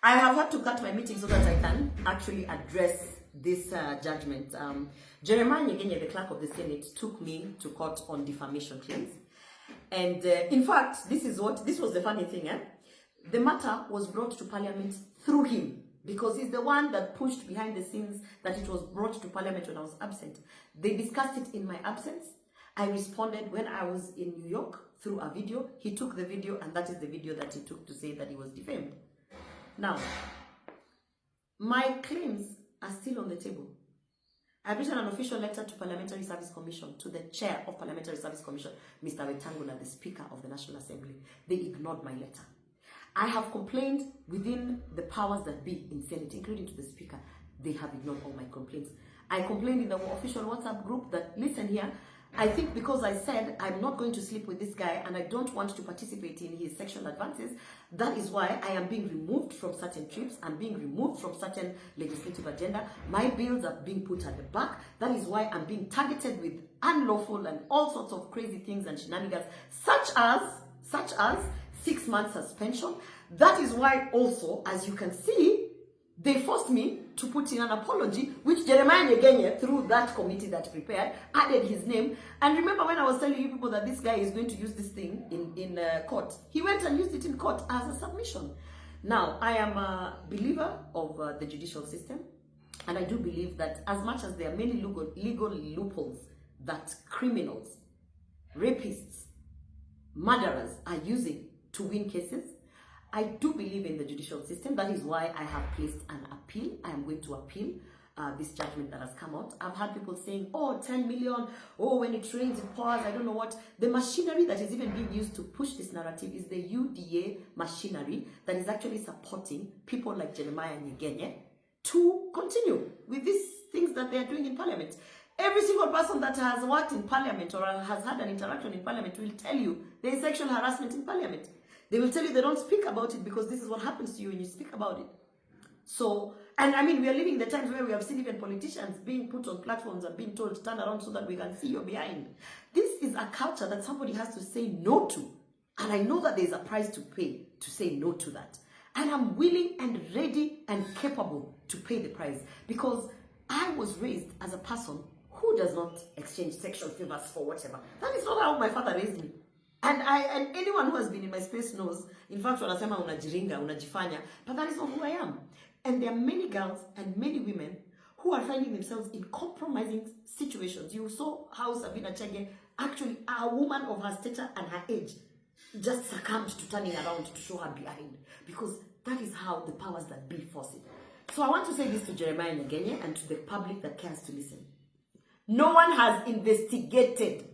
I have had to cut my meeting so that I can actually address this judgment. Jeremiah Nyegenye, the clerk of the Senate, took me to court on defamation claims. And in fact, this was the funny thing. The matter was brought to Parliament through him, because he's the one that pushed behind the scenes that it was brought to Parliament when I was absent. They discussed it in my absence. I responded when I was in New York through a video. He took the video, and that is the video that he took to say that he was defamed. Now, my claims are still on the table. I've written an official letter to Parliamentary Service Commission, to the chair of Parliamentary Service Commission, Mr. Wetangula, the Speaker of the National Assembly. They ignored my letter. I have complained within the powers that be in Senate, including to the Speaker. They have ignored all my complaints. I complained in the official WhatsApp group that, listen here, I think because I said I'm not going to sleep with this guy and I don't want to participate in his sexual advances, that is why I am being removed from certain trips, I'm being removed from certain legislative agenda, my bills are being put at the back, that is why I'm being targeted with unlawful and all sorts of crazy things and shenanigans, such as 6 months suspension. That is why also, as you can see, they forced me to put in an apology, which Jeremiah Nyegenye, through that committee that prepared, added his name. And remember when I was telling you people that this guy is going to use this thing in court, he went and used it in court as a submission. Now, I am a believer of the judicial system, and I do believe that as much as there are many legal loopholes that criminals, rapists, murderers are using to win cases, I do believe in the judicial system. That is why I have placed an appeal. I am going to appeal this judgment that has come out. I've had people saying, oh, 10 million, oh, when it rains, it pours, I don't know what. The machinery that is even being used to push this narrative is the UDA machinery that is actually supporting people like Jeremiah Nyegenye to continue with these things that they are doing in Parliament. Every single person that has worked in Parliament or has had an interaction in Parliament will tell you there is sexual harassment in Parliament. They will tell you they don't speak about it because this is what happens to you when you speak about it. So, and I mean, we are living in the times where we have seen even politicians being put on platforms and being told to turn around so that we can see you're behind. This is a culture that somebody has to say no to. And I know that there's a price to pay to say no to that. And I'm willing and ready and capable to pay the price, because I was raised as a person who does not exchange sexual favors for whatever. That is not how my father raised me. And anyone who has been in my space knows, in fact, wanasema unajiringa, unajifanya, but that is not who I am. And there are many girls and many women who are finding themselves in compromising situations. You saw how Sabina Chege, actually a woman of her stature and her age, just succumbed to turning around to show her behind, because that is how the powers that be force it. So I want to say this to Jeremiah Nyegenye and to the public that cares to listen. No one has investigated.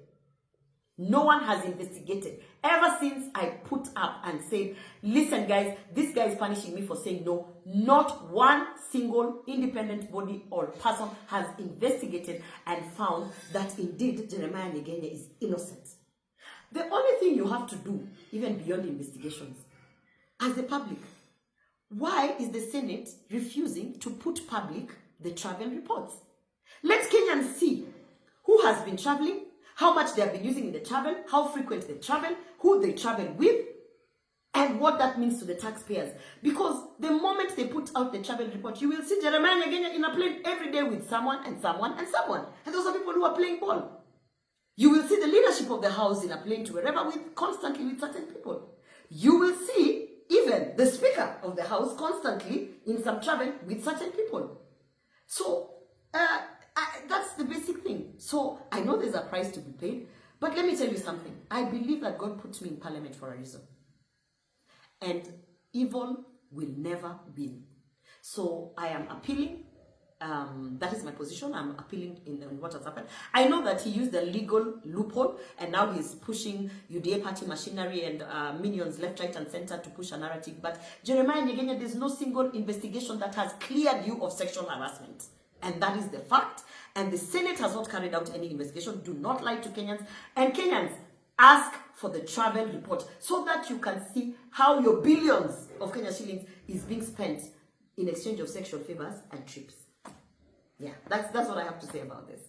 No one has investigated. Ever since I put up and said, listen guys, this guy is punishing me for saying no, not one single independent body or person has investigated and found that indeed Jeremiah Nyegenye is innocent. The only thing you have to do, even beyond investigations, as the public, why is the Senate refusing to put public the travel reports? Let Kenyans see who has been traveling, how much they have been using in the travel, how frequent they travel, who they travel with, and what that means to the taxpayers. Because the moment they put out the travel report, you will see Jeremiah Nyegenye in a plane every day with someone and someone and someone. And those are people who are playing ball. You will see the leadership of the house in a plane to wherever constantly with certain people. You will see even the Speaker of the House constantly in some travel with certain people. So, that's the basic thing. So I know there's a price to be paid, but let me tell you something. I believe that God put me in Parliament for a reason. And evil will never win. So I am appealing. That is my position. I'm appealing in what has happened. I know that he used a legal loophole, and now he's pushing UDA party machinery and minions left, right, and center to push a narrative. But Jeremiah Nyegenye, there's no single investigation that has cleared you of sexual harassment. And that is the fact. And the Senate has not carried out any investigation. Do not lie to Kenyans. And Kenyans, ask for the travel report so that you can see how your billions of Kenya shillings is being spent in exchange of sexual favors and trips. Yeah, that's what I have to say about this.